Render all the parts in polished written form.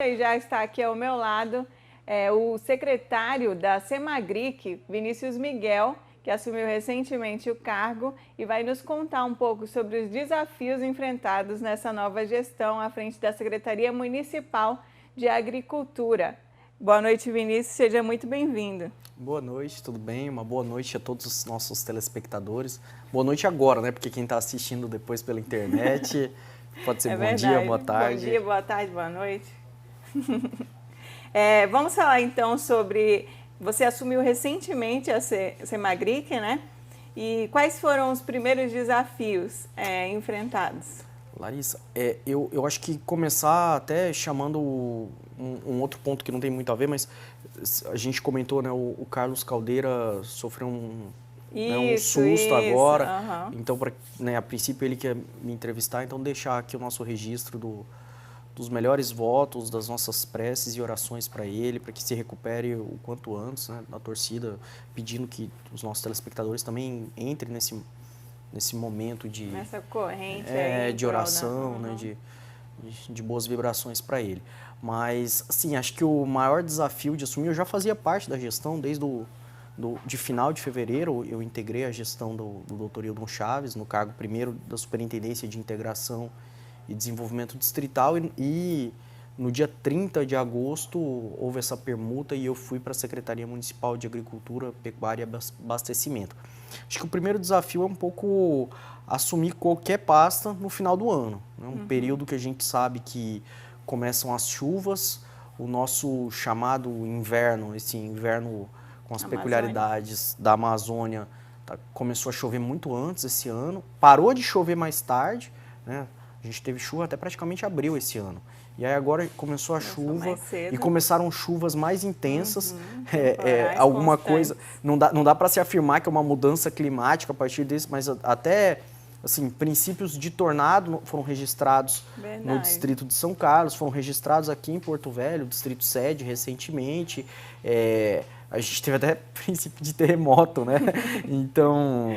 E já está aqui ao meu lado o secretário da Semagric, Vinícius Miguel, que assumiu recentemente o cargo e vai nos contar um pouco sobre os desafios enfrentados nessa nova gestão à frente da Secretaria Municipal de Agricultura. Boa noite, Vinícius, seja muito bem-vindo. Boa noite, tudo bem? Uma boa noite a todos os nossos telespectadores. Boa noite agora, né? Porque quem está assistindo depois pela internet, pode ser bom dia, boa tarde. Bom dia, boa tarde, boa noite. Vamos falar então sobre... Você assumiu recentemente a Semagric, né? E quais foram os primeiros desafios enfrentados? Larissa, eu acho que começar até chamando um outro ponto que não tem muito a ver, mas a gente comentou, né? O Carlos Caldeira sofreu um susto agora. Então, a princípio ele quer me entrevistar, então deixar aqui o nosso registro dos melhores votos, das nossas preces e orações para ele, para que se recupere o quanto antes, né, da torcida, pedindo que os nossos telespectadores também entrem nesse momento nessa corrente de oração, né, de boas vibrações para ele. Mas, assim, acho que o maior desafio de assumir, eu já fazia parte da gestão desde de final de fevereiro, eu integrei a gestão do Dr. Hildon Chaves, no cargo primeiro da Superintendência de Integração e Desenvolvimento Distrital, e no dia 30 de agosto houve essa permuta e eu fui para a Secretaria Municipal de Agricultura, Pecuária e Abastecimento. Acho que o primeiro desafio é um pouco assumir qualquer pasta no final do ano, né? Um período que a gente sabe que começam as chuvas, o nosso chamado inverno, esse inverno com as peculiaridades da Amazônia, começou a chover muito antes esse ano, parou de chover mais tarde, né? A gente teve chuva até praticamente abril esse ano. E aí agora começou a chuva e começaram chuvas mais intensas. Alguma coisa... Não dá para se afirmar que é uma mudança climática a partir disso, mas até assim, princípios de tornado foram registrados no distrito de São Carlos, foram registrados aqui em Porto Velho, distrito sede, recentemente. A gente teve até princípio de terremoto, né? Então,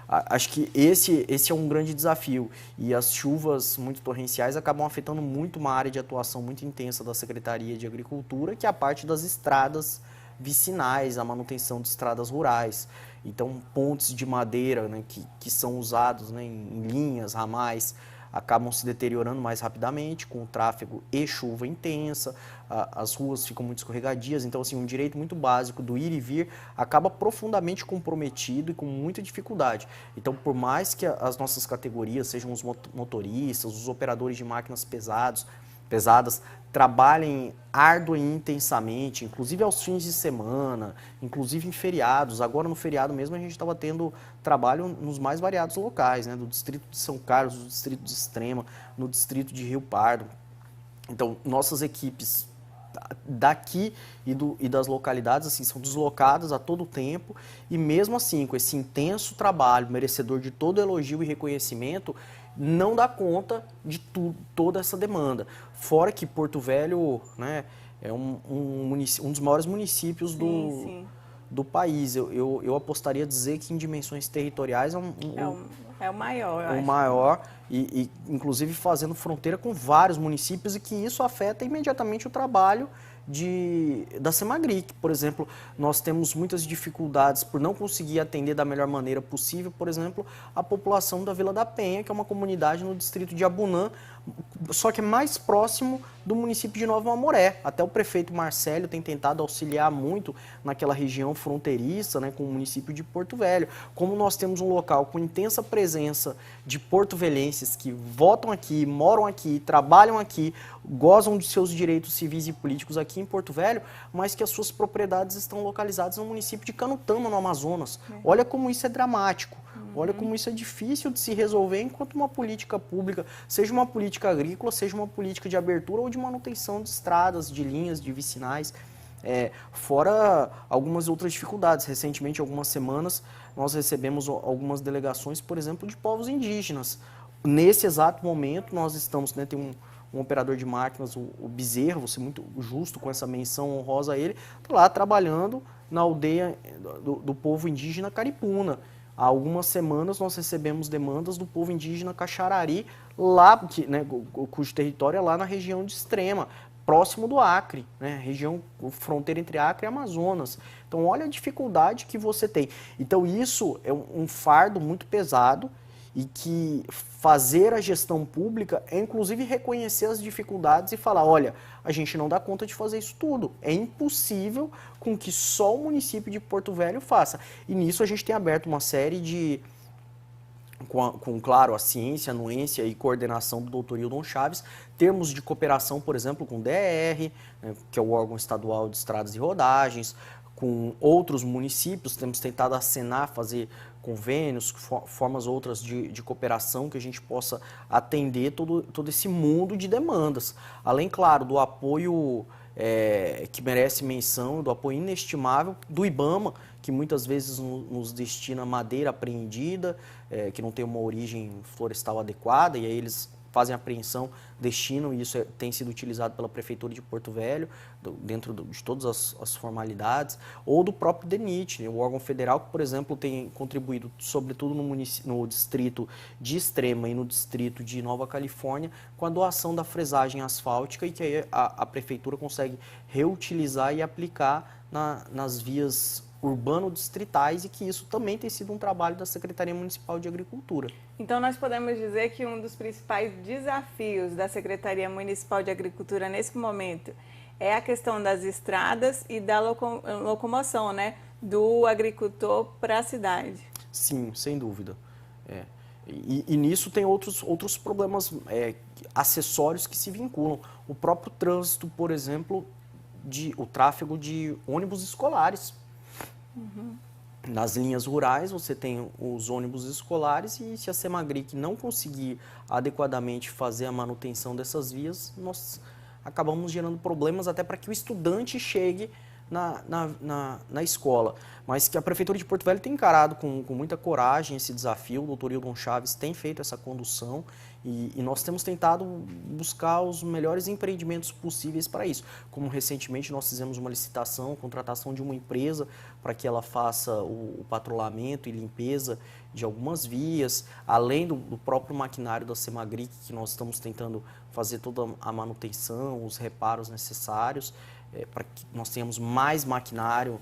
acho que esse é um grande desafio. E as chuvas muito torrenciais acabam afetando muito uma área de atuação muito intensa da Secretaria de Agricultura, que é a parte das estradas vicinais, a manutenção de estradas rurais. Então, pontes de madeira, né, que são usados, né, em linhas, ramais, acabam se deteriorando mais rapidamente com o tráfego e chuva intensa, as ruas ficam muito escorregadias, então assim, um direito muito básico do ir e vir acaba profundamente comprometido e com muita dificuldade. Então, por mais que as nossas categorias, sejam os motoristas, os operadores de máquinas pesadas, trabalhem árdua e intensamente, inclusive aos fins de semana, inclusive em feriados. Agora no feriado mesmo a gente estava tendo trabalho nos mais variados locais, né? Do distrito de São Carlos, do distrito de Extrema, no distrito de Rio Pardo. Então, nossas equipes daqui e das localidades assim, são deslocadas a todo tempo e mesmo assim, com esse intenso trabalho, merecedor de todo elogio e reconhecimento, não dá conta de toda essa demanda. Fora que Porto Velho, né, é um dos maiores municípios do país. Eu apostaria a dizer que em dimensões territoriais é o maior, eu acho. O maior, e inclusive fazendo fronteira com vários municípios, e que isso afeta imediatamente o trabalho da Semagric. Por exemplo, nós temos muitas dificuldades por não conseguir atender da melhor maneira possível, por exemplo, a população da Vila da Penha, que é uma comunidade no distrito de Abunã, só que é mais próximo do município de Nova Mamoré. Até o prefeito Marcelo tem tentado auxiliar muito naquela região fronteiriça, né, com o município de Porto Velho. Como nós temos um local com intensa presença de porto-velhenses que votam aqui, moram aqui, trabalham aqui, gozam de seus direitos civis e políticos aqui em Porto Velho, mas que as suas propriedades estão localizadas no município de Canutama, no Amazonas. Olha como isso é dramático. Olha como isso é difícil de se resolver enquanto uma política pública, seja uma política agrícola, seja uma política de abertura ou de manutenção de estradas, de linhas, de vicinais, fora algumas outras dificuldades. Recentemente, algumas semanas, nós recebemos algumas delegações, por exemplo, de povos indígenas. Nesse exato momento, nós estamos, né, tem um operador de máquinas, o Bezerra, vou ser muito justo com essa menção honrosa a ele, está lá trabalhando na aldeia do povo indígena Caripuna. há algumas semanas nós recebemos demandas do povo indígena Caxarari, lá, né, cujo território é lá na região de Extrema, próximo do Acre, né, região, fronteira entre Acre e Amazonas. Então, olha a dificuldade que você tem. Então, isso é um fardo muito pesado e que fazer a gestão pública é, inclusive, reconhecer as dificuldades e falar, olha, a gente não dá conta de fazer isso tudo. É impossível com que só o município de Porto Velho faça. E nisso a gente tem aberto uma série de... claro, a ciência, a anuência e coordenação do Dr. Hildon Chaves, termos de cooperação, por exemplo, com o DR, né, que é o órgão estadual de estradas e rodagens, com outros municípios, temos tentado acenar, fazer convênios, formas outras de cooperação que a gente possa atender todo esse mundo de demandas. Além, claro, do apoio que merece menção, do apoio inestimável do IBAMA, que muitas vezes nos destina madeira apreendida, que não tem uma origem florestal adequada, e aí eles fazem a apreensão, destinam, e isso tem sido utilizado pela Prefeitura de Porto Velho, dentro de todas as formalidades, ou do próprio DENIT, né, o órgão federal que, por exemplo, tem contribuído, sobretudo no distrito de Extrema e no distrito de Nova Califórnia, com a doação da fresagem asfáltica, e que aí a Prefeitura consegue reutilizar e aplicar nas vias urbano-distritais, e que isso também tem sido um trabalho da Secretaria Municipal de Agricultura. Então, nós podemos dizer que um dos principais desafios da Secretaria Municipal de Agricultura nesse momento é a questão das estradas e da locomoção, né, do agricultor para a cidade. Sim, sem dúvida. E nisso tem outros problemas acessórios que se vinculam. O próprio trânsito, por exemplo, o tráfego de ônibus escolares. Uhum. Nas linhas rurais, você tem os ônibus escolares, e se a Semagric não conseguir adequadamente fazer a manutenção dessas vias, nós acabamos gerando problemas até para que o estudante chegue na escola. Mas que a Prefeitura de Porto Velho tem encarado com muita coragem esse desafio, o Dr. Hildon Chaves tem feito essa condução, e nós temos tentado buscar os melhores empreendimentos possíveis para isso. Como recentemente nós fizemos uma licitação, contratação de uma empresa para que ela faça o patrulhamento e limpeza de algumas vias, além do próprio maquinário da Semagric, que nós estamos tentando fazer toda a manutenção, os reparos necessários, para que nós tenhamos mais maquinário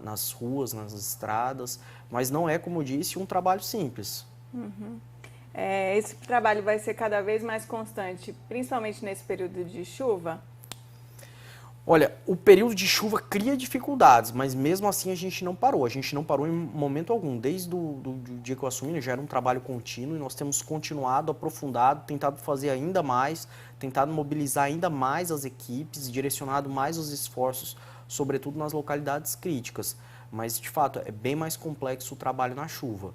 nas ruas, nas estradas, mas não é, como eu disse, um trabalho simples. Uhum. Esse trabalho vai ser cada vez mais constante, principalmente nesse período de chuva? Olha, o período de chuva cria dificuldades, mas mesmo assim a gente não parou. A gente não parou em momento algum. Desde o dia que eu assumi, já era um trabalho contínuo, e nós temos continuado, aprofundado, tentado fazer ainda mais, tentado mobilizar ainda mais as equipes, direcionado mais os esforços, sobretudo nas localidades críticas. Mas, de fato, é bem mais complexo o trabalho na chuva.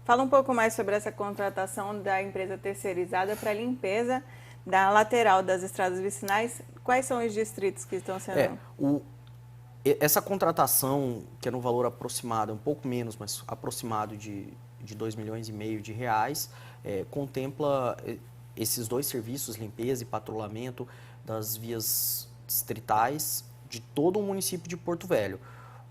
Fala um pouco mais sobre essa contratação da empresa terceirizada para a limpeza da lateral das estradas vicinais. Quais são os distritos que estão sendo... Essa contratação, que é no valor aproximado, um pouco menos, mas aproximado de 2,5 milhões de reais, contempla esses dois serviços, limpeza e patrulhamento das vias distritais de todo o município de Porto Velho.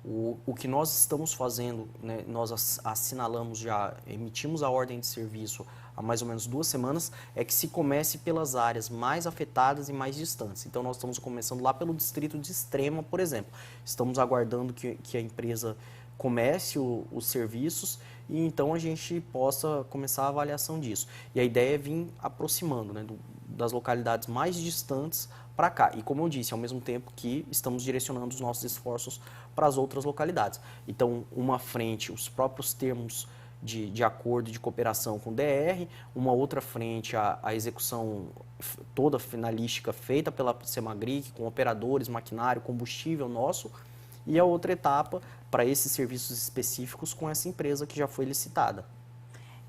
O que nós estamos fazendo, né, nós assinalamos já, emitimos a ordem de serviço há mais ou menos 2 semanas, é que se comece pelas áreas mais afetadas e mais distantes. Então, nós estamos começando lá pelo distrito de Extrema, por exemplo. Estamos aguardando que a empresa comece os serviços, e então a gente possa começar a avaliação disso. E a ideia é vir aproximando, né, das localidades mais distantes para cá. E como eu disse, ao mesmo tempo que estamos direcionando os nossos esforços para as outras localidades. Então, uma frente, os próprios termos de acordo de cooperação com o DR, uma outra frente, a execução toda finalística feita pela Semagric, com operadores, maquinário, combustível nosso, e a outra etapa para esses serviços específicos com essa empresa que já foi licitada.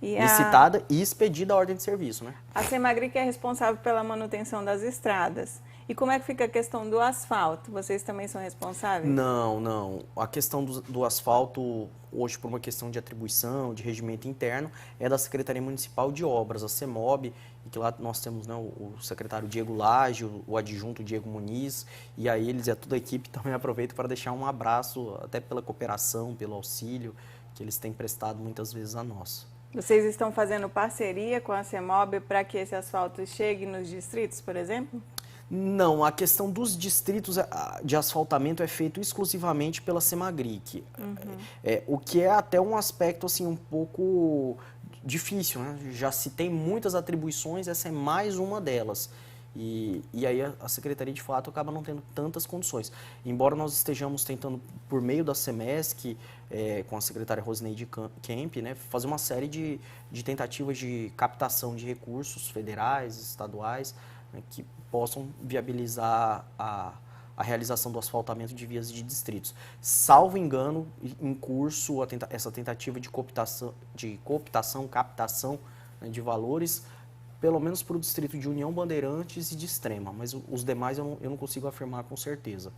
Licitada e expedida a ordem de serviço, né? A Semagric é responsável pela manutenção das estradas. E como é que fica a questão do asfalto? Vocês também são responsáveis? Não. A questão do asfalto, hoje, por uma questão de atribuição, de regimento interno, é da Secretaria Municipal de Obras, a CEMOB, e que lá nós temos, né, o secretário Diego Lage, o adjunto Diego Muniz, e a eles e a toda a equipe também aproveito para deixar um abraço, até pela cooperação, pelo auxílio que eles têm prestado muitas vezes a nós. Vocês estão fazendo parceria com a CEMOB para que esse asfalto chegue nos distritos, por exemplo? Não, a questão dos distritos de asfaltamento é feito exclusivamente pela Semagric. O que é até um aspecto assim, um pouco difícil, né? Já se tem muitas atribuições, essa é mais uma delas. E aí a Secretaria, de fato, acaba não tendo tantas condições. Embora nós estejamos tentando, por meio da SEMESC, com a secretária Rosineide Kemp, né, fazer uma série de tentativas de captação de recursos federais, estaduais, né, que possam viabilizar a realização do asfaltamento de vias de distritos. Salvo engano, em curso, essa tentativa de captação, né, de valores, pelo menos para o distrito de União Bandeirantes e de Extrema, mas os demais eu não consigo afirmar com certeza.